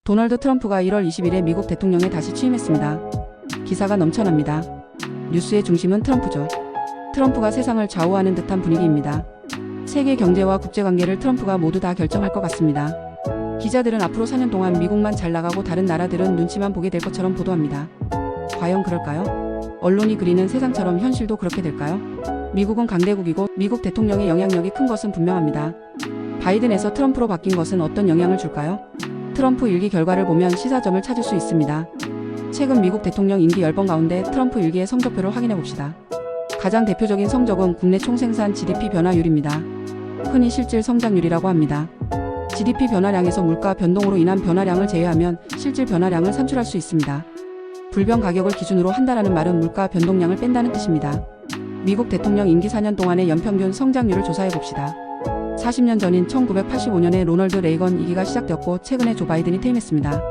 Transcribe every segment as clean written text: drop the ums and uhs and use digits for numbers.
도널드 트럼프가 1월 20일에 미국 대통령에 다시 취임했습니다. 기사가 넘쳐납니다. 뉴스의 중심은 트럼프죠. 트럼프가 세상을 좌우하는 듯한 분위기입니다. 세계 경제와 국제관계를 트럼프가 모두 다 결정할 것 같습니다. 기자들은 앞으로 4년 동안 미국만 잘 나가고 다른 나라들은 눈치만 보게 될 것처럼 보도합니다. 과연 그럴까요? 언론이 그리는 세상처럼 현실도 그렇게 될까요? 미국은 강대국이고 미국 대통령의 영향력이 큰 것은 분명합니다. 바이든에서 트럼프로 바뀐 것은 어떤 영향을 줄까요? 트럼프 일기 결과를 보면 시사점을 찾을 수 있습니다. 최근 미국 대통령 임기 10번 가운데 트럼프 일기의 성적표를 확인해 봅시다. 가장 대표적인 성적은 국내 총생산 GDP 변화율입니다. 흔히 실질 성장률이라고 합니다. GDP 변화량에서 물가 변동으로 인한 변화량을 제외하면 실질 변화량을 산출할 수 있습니다. 불변 가격을 기준으로 한다라는 말은 물가 변동량을 뺀다는 뜻입니다. 미국 대통령 임기 4년 동안의 연평균 성장률을 조사해 봅시다. 40년 전인 1985년에 로널드 레이건 2기가 시작되었고 최근에 조 바이든이 퇴임했습니다.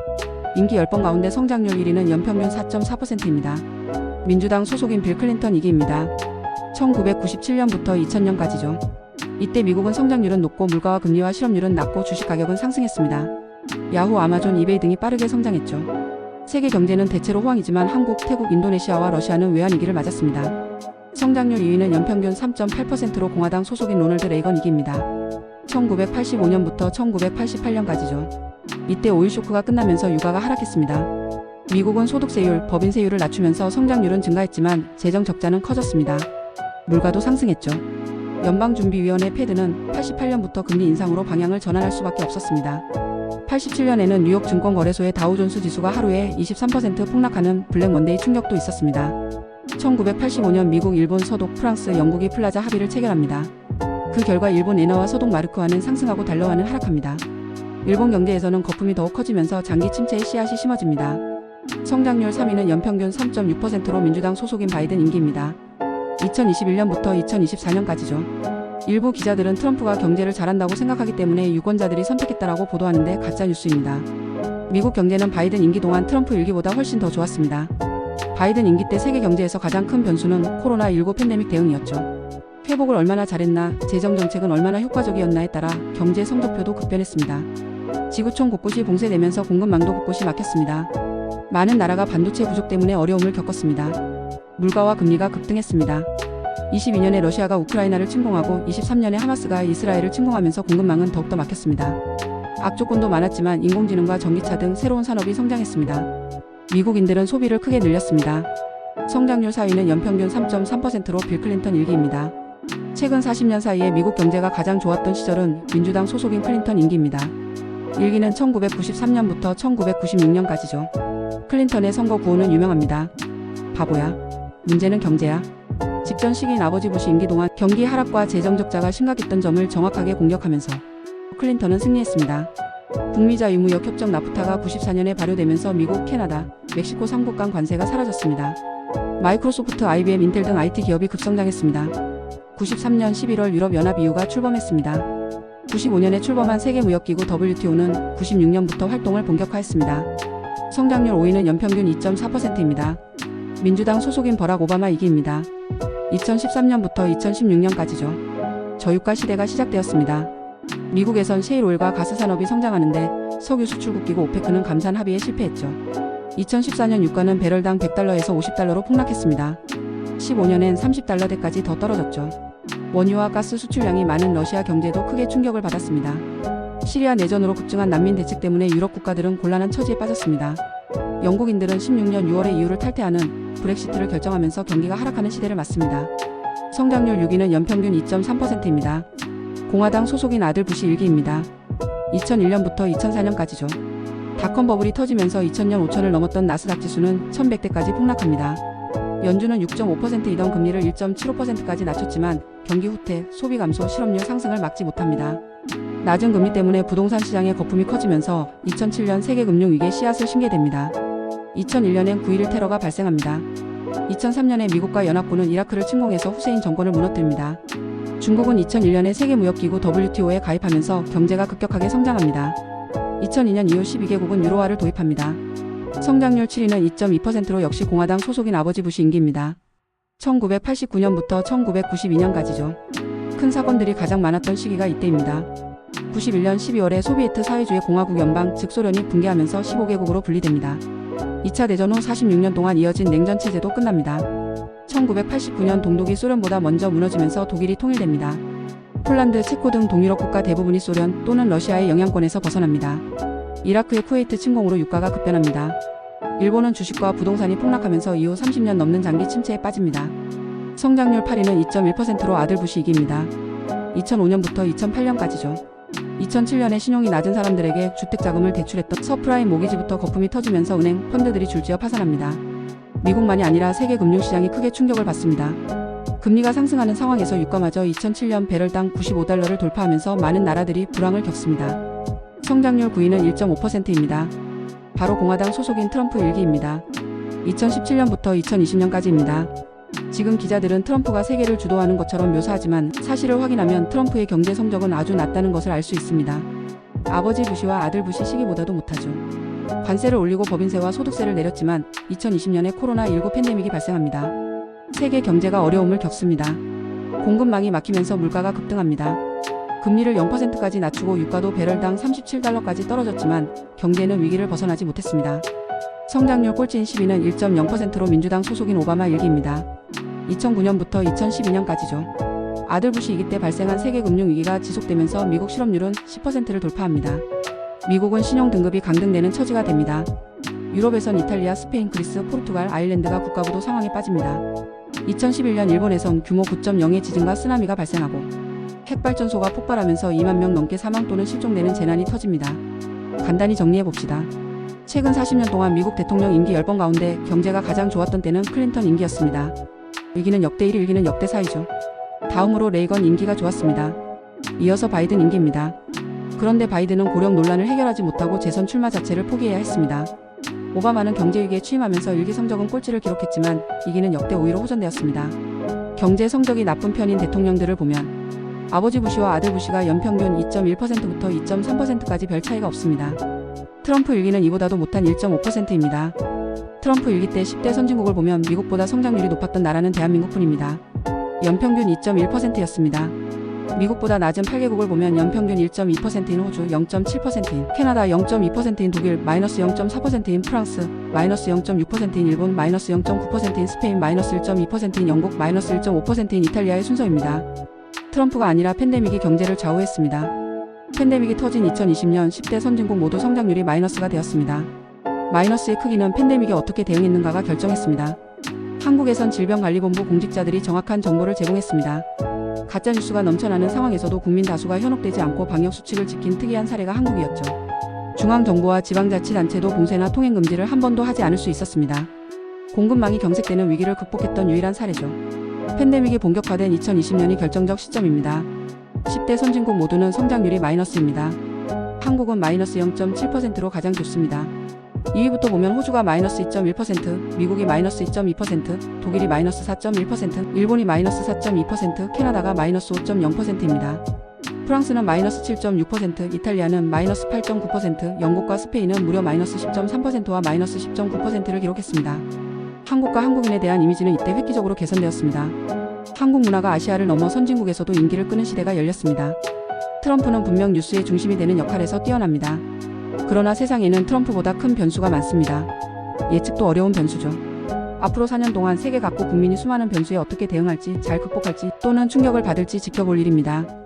임기 10번 가운데 성장률 1위는 연평균 4.4%입니다. 민주당 소속인 빌 클린턴 2기입니다. 1997년부터 2000년까지죠. 이때 미국은 성장률은 높고 물가와 금리와 실업률은 낮고 주식 가격은 상승했습니다. 야후, 아마존, 이베이 등이 빠르게 성장했죠. 세계 경제는 대체로 호황이지만 한국, 태국, 인도네시아와 러시아는 외환위기를 맞았습니다. 성장률 2위는 연평균 3.8%로 공화당 소속인 로널드 레이건 2기입니다. 1985년부터 1988년까지죠. 이때 오일 쇼크가 끝나면서 유가가 하락했습니다. 미국은 소득세율, 법인세율을 낮추면서 성장률은 증가했지만 재정 적자는 커졌습니다. 물가도 상승했죠. 연방준비위원회 패드는 88년부터 금리 인상으로 방향을 전환할 수밖에 없었습니다. 87년에는 뉴욕 증권거래소의 다우존스 지수가 하루에 23% 폭락하는 블랙 먼데이 충격도 있었습니다. 1985년 미국, 일본, 서독, 프랑스, 영국이 플라자 합의를 체결합니다. 그 결과 일본 엔화와 서독 마르크화는 상승하고 달러화는 하락합니다. 일본 경제에서는 거품이 더욱 커지면서 장기 침체의 씨앗이 심어집니다. 성장률 3위는 연평균 3.6%로 민주당 소속인 바이든 임기입니다. 2021년부터 2024년까지죠. 일부 기자들은 트럼프가 경제를 잘한다고 생각하기 때문에 유권자들이 선택했다라고 보도하는데 가짜뉴스입니다. 미국 경제는 바이든 임기 동안 트럼프 일기보다 훨씬 더 좋았습니다. 바이든 임기 때 세계 경제에서 가장 큰 변수는 코로나19 팬데믹 대응이었죠. 회복을 얼마나 잘했나, 재정 정책은 얼마나 효과적이었나에 따라 경제 성적표도 급변했습니다. 지구촌 곳곳이 봉쇄되면서 공급망도 곳곳이 막혔습니다. 많은 나라가 반도체 부족 때문에 어려움을 겪었습니다. 물가와 금리가 급등했습니다. 22년에 러시아가 우크라이나를 침공하고 23년에 하마스가 이스라엘을 침공하면서 공급망은 더욱더 막혔습니다. 악조건도 많았지만 인공지능과 전기차 등 새로운 산업이 성장했습니다. 미국인들은 소비를 크게 늘렸습니다. 성장률 4위는 연평균 3.3%로 빌 클린턴 일기입니다. 최근 40년 사이에 미국 경제가 가장 좋았던 시절은 민주당 소속인 클린턴 임기입니다. 일기는 1993년부터 1996년까지죠. 클린턴의 선거 구호는 유명합니다. 바보야. 문제는 경제야. 직전 시기인 아버지 부시 임기 동안 경기 하락과 재정 적자가 심각했던 점을 정확하게 공격하면서 클린턴은 승리했습니다. 북미자유무역 협정 나프타가 94년에 발효되면서 미국, 캐나다, 멕시코 3국 간 관세가 사라졌습니다. 마이크로소프트, IBM, 인텔 등 IT 기업이 급성장했습니다. 93년 11월 유럽연합 EU가 출범했습니다. 95년에 출범한 세계무역기구 WTO는 96년부터 활동을 본격화했습니다. 성장률 5위는 연평균 2.4%입니다. 민주당 소속인 버락 오바마 2기입니다. 2013년부터 2016년까지죠. 저유가 시대가 시작되었습니다. 미국에선 셰일오일과 가스 산업이 성장하는데 석유 수출국기구 오페크는 감산 합의에 실패했죠. 2014년 유가는 배럴당 100달러에서 50달러로 폭락했습니다. 15년엔 30달러대까지 더 떨어졌죠. 원유와 가스 수출량이 많은 러시아 경제도 크게 충격을 받았습니다. 시리아 내전으로 급증한 난민 대책 때문에 유럽 국가들은 곤란한 처지에 빠졌습니다. 영국인들은 16년 6월에 EU를 탈퇴하는 브렉시트를 결정하면서 경기가 하락하는 시대를 맞습니다. 성장률 6위는 연평균 2.3%입니다. 공화당 소속인 아들 부시 일기입니다. 2001년부터 2004년까지죠. 닷컴 버블이 터지면서 2000년 5천을 넘었던 나스닥 지수는 1100대까지 폭락합니다. 연준은 6.5%이던 금리를 1.75%까지 낮췄지만 경기 후퇴, 소비 감소, 실업률 상승을 막지 못합니다. 낮은 금리 때문에 부동산 시장의 거품이 커지면서 2007년 세계금융위기의 씨앗을 심게 됩니다. 2001년엔 9.11 테러가 발생합니다. 2003년에 미국과 연합군은 이라크를 침공해서 후세인 정권을 무너뜨립니다. 중국은 2001년에 세계무역기구 WTO에 가입하면서 경제가 급격하게 성장합니다. 2002년 이후 12개국은 유로화를 도입합니다. 성장률 7위는 2.2%로 역시 공화당 소속인 아버지 부시 임기입니다. 1989년부터 1992년까지죠. 큰 사건들이 가장 많았던 시기가 이때입니다. 91년 12월에 소비에트 사회주의 공화국 연방 즉 소련이 붕괴하면서 15개국으로 분리됩니다. 2차 대전 후 46년 동안 이어진 냉전 체제도 끝납니다. 1989년 동독이 소련보다 먼저 무너지면서 독일이 통일됩니다. 폴란드, 체코 등 동유럽 국가 대부분이 소련 또는 러시아의 영향권에서 벗어납니다. 이라크의 쿠웨이트 침공으로 유가가 급변합니다. 일본은 주식과 부동산이 폭락하면서 이후 30년 넘는 장기 침체에 빠집니다. 성장률 8위는 2.1%로 아들 부시 2기입니다. 2005년부터 2008년까지죠. 2007년에 신용이 낮은 사람들에게 주택자금을 대출했던 서프라임 모기지부터 거품이 터지면서 은행, 펀드들이 줄지어 파산합니다. 미국만이 아니라 세계 금융시장이 크게 충격을 받습니다. 금리가 상승하는 상황에서 유가마저 2007년 배럴당 95달러를 돌파하면서 많은 나라들이 불황을 겪습니다. 성장률 9위는 1.5%입니다. 바로 공화당 소속인 트럼프 일기입니다. 2017년부터 2020년까지입니다. 지금 기자들은 트럼프가 세계를 주도하는 것처럼 묘사하지만 사실을 확인하면 트럼프의 경제 성적은 아주 낮다는 것을 알 수 있습니다. 아버지 부시와 아들 부시 시기보다도 못하죠. 관세를 올리고 법인세와 소득세를 내렸지만 2020년에 코로나19 팬데믹이 발생합니다. 세계 경제가 어려움을 겪습니다. 공급망이 막히면서 물가가 급등합니다. 금리를 0%까지 낮추고 유가도 배럴당 37달러까지 떨어졌지만 경제는 위기를 벗어나지 못했습니다. 성장률 꼴찌인 10위는 1.0%로 민주당 소속인 오바마 일기입니다. 2009년부터 2012년까지죠. 아들 부시 이기 때 발생한 세계 금융위기가 지속되면서 미국 실업률은 10%를 돌파합니다. 미국은 신용 등급이 강등되는 처지가 됩니다. 유럽에선 이탈리아, 스페인, 그리스, 포르투갈, 아일랜드가 국가부도 상황에 빠집니다. 2011년 일본에선 규모 9.0의 지진과 쓰나미가 발생하고 핵발전소가 폭발하면서 2만 명 넘게 사망 또는 실종되는 재난이 터집니다. 간단히 정리해봅시다. 최근 40년 동안 미국 대통령 임기 10번 가운데 경제가 가장 좋았던 때는 클린턴 임기였습니다. 위기는 역대 1위, 위기는 역대 4위죠. 다음으로 레이건 임기가 좋았습니다. 이어서 바이든 임기입니다. 그런데 바이든은 고령 논란을 해결하지 못하고 재선 출마 자체를 포기해야 했습니다. 오바마는 경제위기에 취임하면서 일기 성적은 꼴찌를 기록했지만 이기는 역대 5위로 호전되었습니다. 경제 성적이 나쁜 편인 대통령들을 보면 아버지 부시와 아들 부시가 연평균 2.1%부터 2.3%까지 별 차이가 없습니다. 트럼프 일기는 이보다도 못한 1.5%입니다. 트럼프 일기 때 10대 선진국을 보면 미국보다 성장률이 높았던 나라는 대한민국뿐입니다. 연평균 2.1%였습니다. 미국보다 낮은 8개국을 보면 연평균 1.2%인 호주, 0.7%인 캐나다, 0.2%인 독일, 마이너스 0.4%인 프랑스, 마이너스 0.6%인 일본, 마이너스 0.9%인 스페인, 마이너스 1.2%인 영국, 마이너스 1.5%인 이탈리아의 순서입니다. 트럼프가 아니라 팬데믹이 경제를 좌우했습니다. 팬데믹이 터진 2020년 10대 선진국 모두 성장률이 마이너스가 되었습니다. 마이너스의 크기는 팬데믹에 어떻게 대응했는가가 결정했습니다. 한국에선 질병관리본부 공직자들이 정확한 정보를 제공했습니다. 가짜뉴스가 넘쳐나는 상황에서도 국민 다수가 현혹되지 않고 방역수칙을 지킨 특이한 사례가 한국이었죠. 중앙정부와 지방자치단체도 봉쇄나 통행금지를 한 번도 하지 않을 수 있었습니다. 공급망이 경색되는 위기를 극복했던 유일한 사례죠. 팬데믹이 본격화된 2020년이 결정적 시점입니다. 10대 선진국 모두는 성장률이 마이너스입니다. 한국은 마이너스 0.7%로 가장 좋습니다. 2위부터 보면 호주가 마이너스 2.1%, 미국이 마이너스 2.2%, 독일이 마이너스 4.1%, 일본이 마이너스 4.2%, 캐나다가 마이너스 5.0%입니다. 프랑스는 마이너스 7.6%, 이탈리아는 마이너스 8.9%, 영국과 스페인은 무려 마이너스 10.3%와 마이너스 10.9%를 기록했습니다. 한국과 한국인에 대한 이미지는 이때 획기적으로 개선되었습니다. 한국 문화가 아시아를 넘어 선진국에서도 인기를 끄는 시대가 열렸습니다. 트럼프는 분명 뉴스의 중심이 되는 역할에서 뛰어납니다. 그러나 세상에는 트럼프보다 큰 변수가 많습니다. 예측도 어려운 변수죠. 앞으로 4년 동안 세계 각국 국민이 수많은 변수에 어떻게 대응할지, 잘 극복할지 또는 충격을 받을지 지켜볼 일입니다.